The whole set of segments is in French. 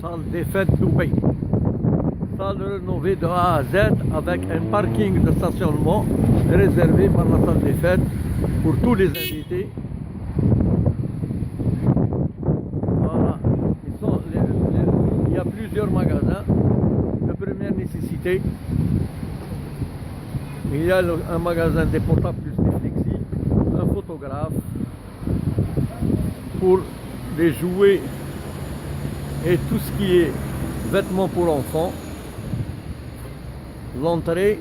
salle des fêtes Dubaï. Salle rénovée de A à Z avec un parking de stationnement réservé par la salle des fêtes pour tous les invités. Voilà. Il y a plusieurs magasins de première nécessité. Il y a un magasin des portables plus des flexi, un photographe pour les jouets et tout ce qui est vêtements pour enfants. L'entrée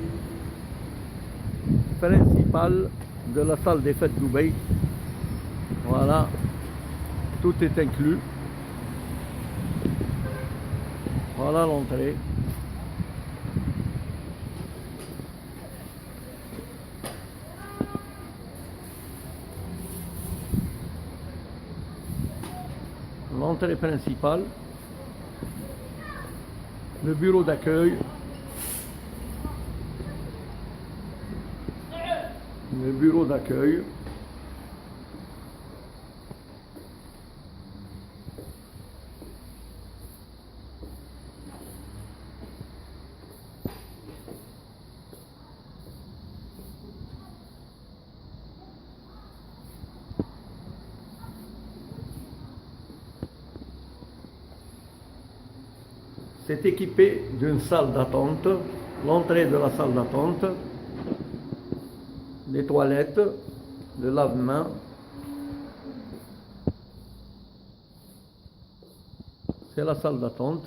principale de la salle des fêtes Dubaï. Voilà, tout est inclus. Voilà l'entrée. L'entrée principale, le bureau d'accueil, le bureau d'accueil, c'est équipé d'une salle d'attente, l'entrée de la salle d'attente, des toilettes, le lave-mains, c'est la salle d'attente.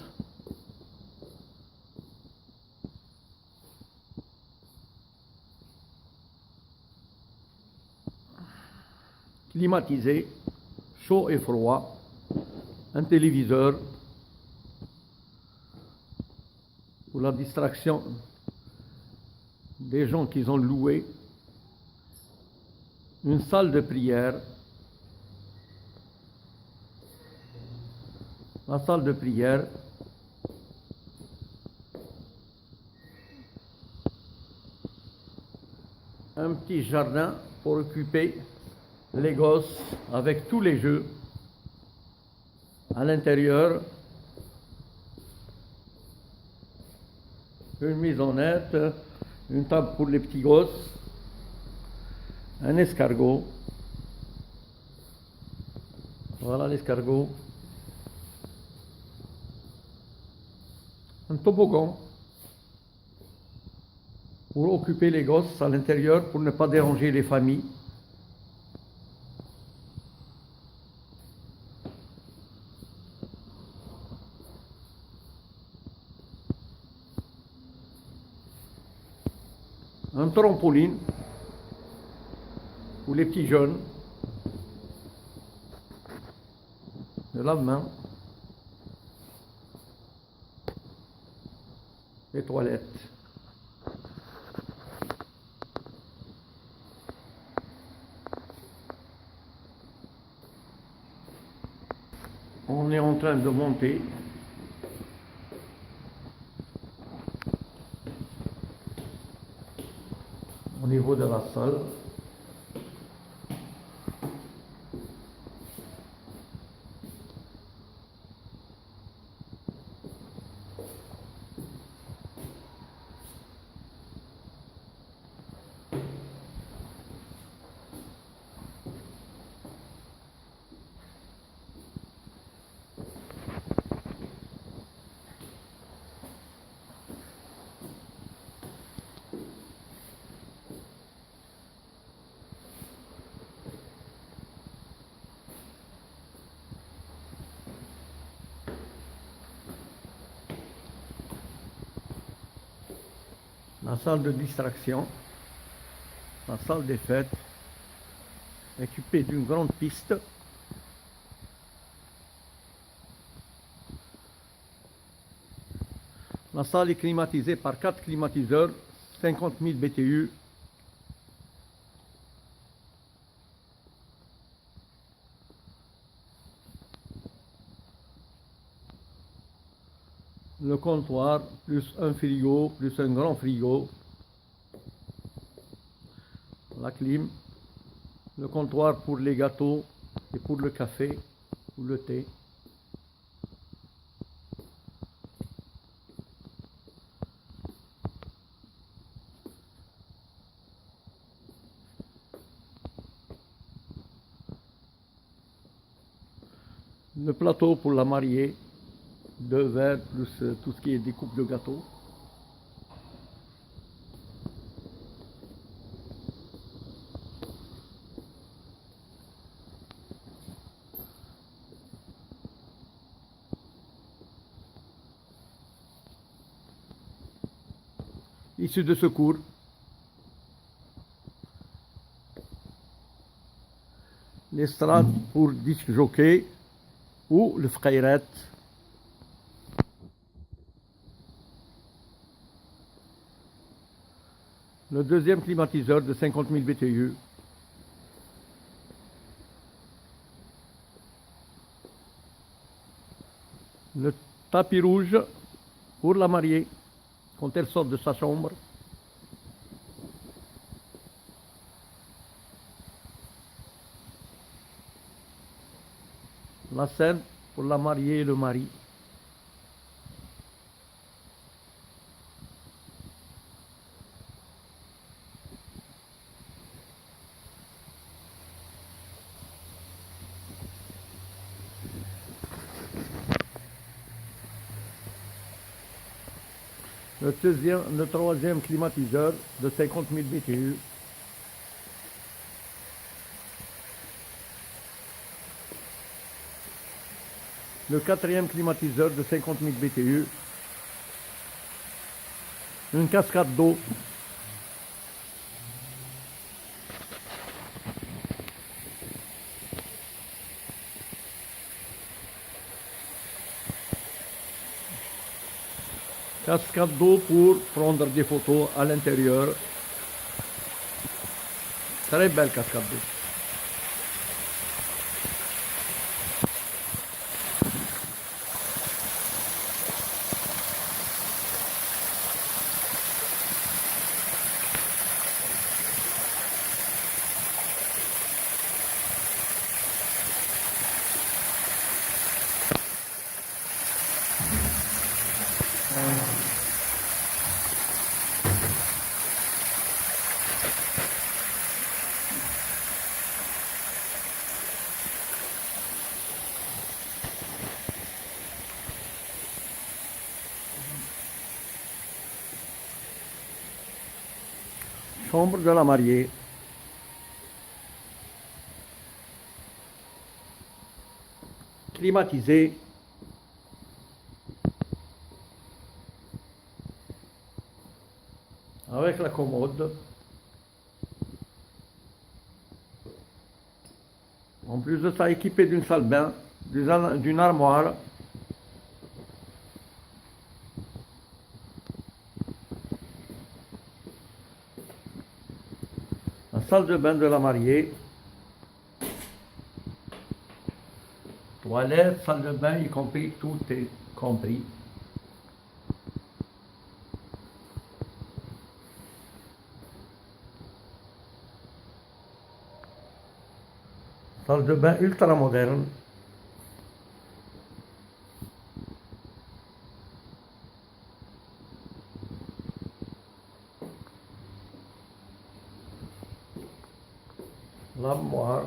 Climatisé, chaud et froid, un téléviseur pour la distraction des gens qui ont loué, une salle de prière, la salle de prière, un petit jardin pour occuper les gosses avec tous les jeux à l'intérieur, une maisonnette, une table pour les petits gosses, un escargot, voilà l'escargot, un toboggan pour occuper les gosses à l'intérieur pour ne pas déranger les familles. Un trampoline pour les petits jeunes, le lave-mains, les toilettes. On est en train de monter au niveau de la salle. La salle de distraction, la salle des fêtes, équipée d'une grande piste. La salle est climatisée par 4 climatiseurs, 50 000 BTU. Le comptoir, plus un frigo, plus un grand frigo. La clim. Le comptoir pour les gâteaux et pour le café ou le thé. Le plateau pour la mariée, 2 verres plus tout ce qui est découpe de gâteau. Issue de secours. L'estrade pour disque jockey ou le frayret. Le deuxième climatiseur de 50 000 BTU. Le tapis rouge pour la mariée quand elle sort de sa chambre. La scène pour la mariée et le mari. Le troisième climatiseur de 50 000 BTU. Le quatrième climatiseur de 50 000 BTU. Une cascade d'eau. Cascade d'eau pour prendre des photos à l'intérieur. Très belle cascade d'eau. Chambre de la mariée. Climatisée. Avec la commode. En plus de ça, équipé d'une salle de bain, d'une armoire. La salle de bain de la mariée. Toilette, salle de bain, y compris, tout est compris. Salle de bain ultra moderne. L'armoire.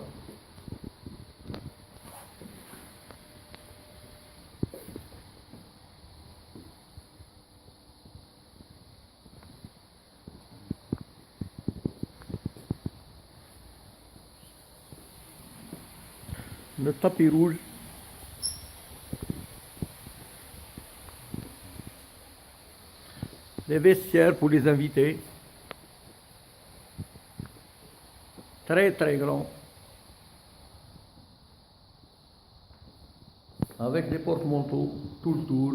Le tapis rouge. Les vestiaires pour les invités. Très très grand. Avec des porte-manteaux tout le tour.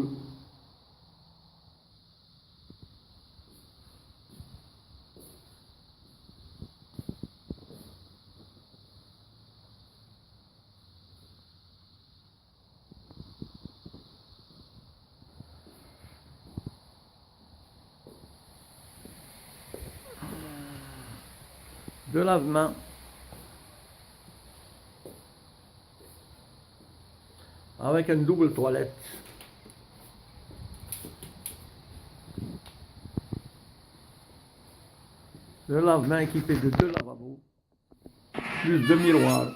De lave-mains. Avec une double toilette. Le lave-mains équipé de 2 lavabos, plus 2 miroirs.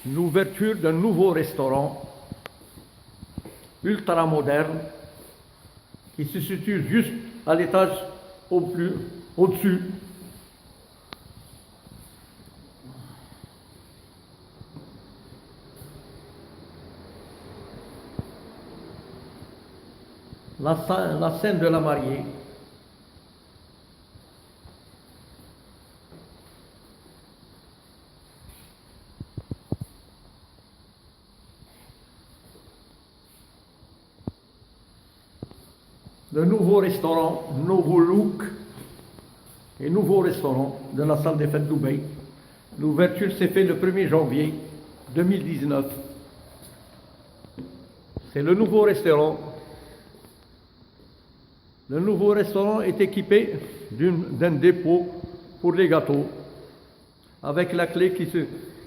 l'ouverture d'un nouveau restaurant ultra moderne qui se situe juste à l'étage au-dessus. La scène de la mariée. Le nouveau restaurant, nouveau look et nouveau restaurant de la salle des fêtes Dubaï. L'ouverture s'est faite le 1er janvier 2019. C'est le nouveau restaurant. Le nouveau restaurant est équipé d'un dépôt pour les gâteaux, avec la clé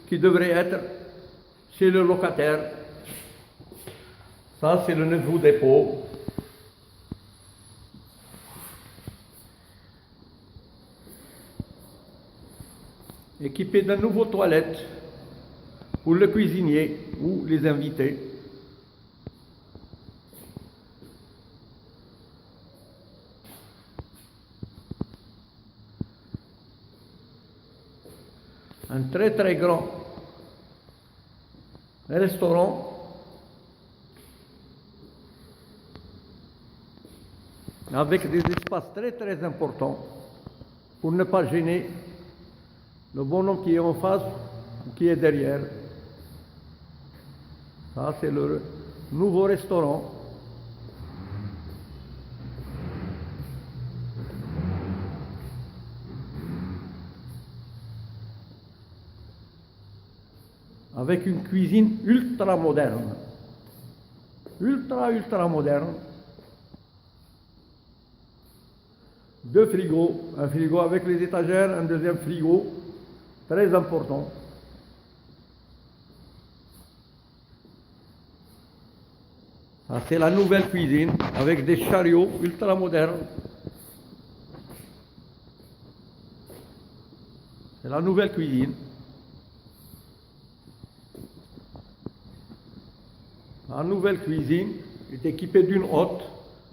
qui devrait être chez le locataire. Ça, c'est le nouveau dépôt. Équipé d'un nouveau toilette pour le cuisinier ou les invités. Un très très grand restaurant avec des espaces très très importants pour ne pas gêner le bonhomme qui est en face ou qui est derrière. Ça, c'est le nouveau restaurant. Avec une cuisine ultra moderne. Ultra moderne. 2 frigos. Un frigo avec les étagères, un deuxième frigo. Très important. Ça, c'est la nouvelle cuisine avec des chariots ultra modernes. C'est la nouvelle cuisine. La nouvelle cuisine est équipée d'une hotte,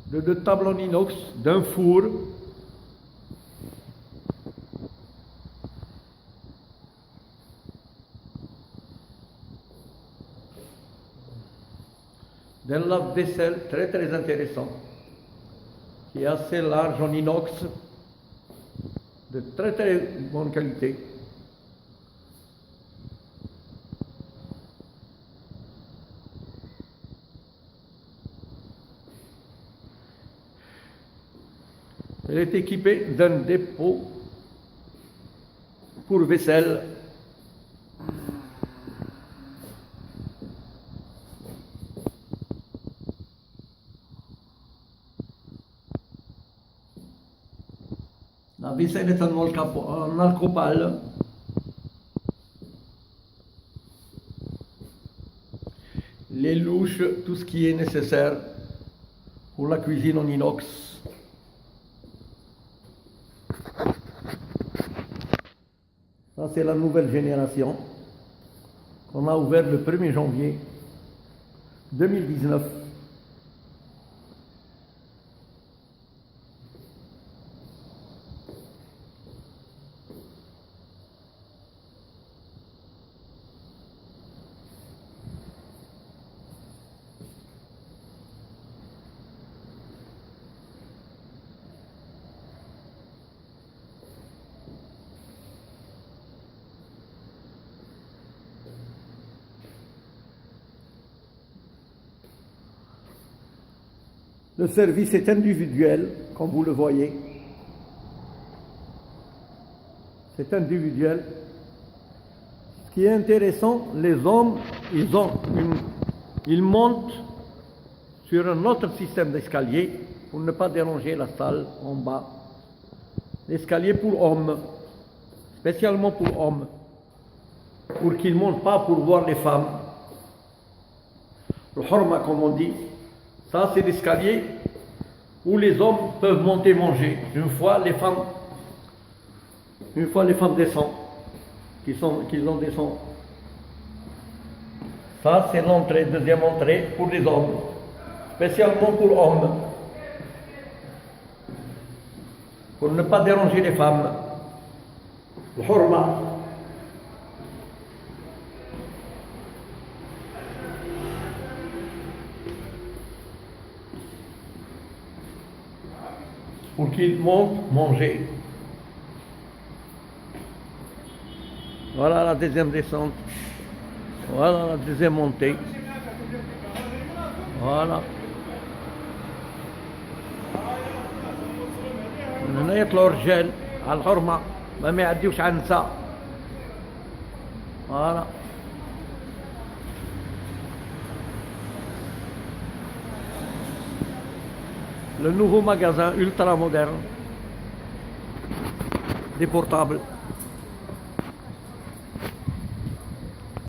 de 2 tables en inox, d'un four. D'un lave-vaisselle très très intéressant, qui est assez large en inox, de très très bonne qualité. Elle est équipée d'un dépôt pour vaisselle. La vaisselle est en alcopale. Les louches, tout ce qui est nécessaire pour la cuisine en inox. Ça, c'est la nouvelle génération qu'on a ouvert le 1er janvier 2019. Le service est individuel, comme vous le voyez. C'est individuel. Ce qui est intéressant, les hommes, ils montent sur un autre système d'escalier pour ne pas déranger la salle en bas. L'escalier pour hommes, spécialement pour hommes, pour qu'ils ne montent pas pour voir les femmes. Le horma, comme on dit. Ça, c'est l'escalier où les hommes peuvent monter manger. Une fois les femmes descendent, qu'ils en descendent. Ça, c'est l'entrée, deuxième entrée pour les hommes, spécialement pour hommes, pour ne pas déranger les femmes. الحرمة. Pour qu'ils montent manger. Voilà la deuxième descente. Voilà la deuxième montée. Voilà. من هنا يطلعوا الرجال على الحرمة ما يعديوش على النساء. Voilà. Le nouveau magasin ultra moderne des portables.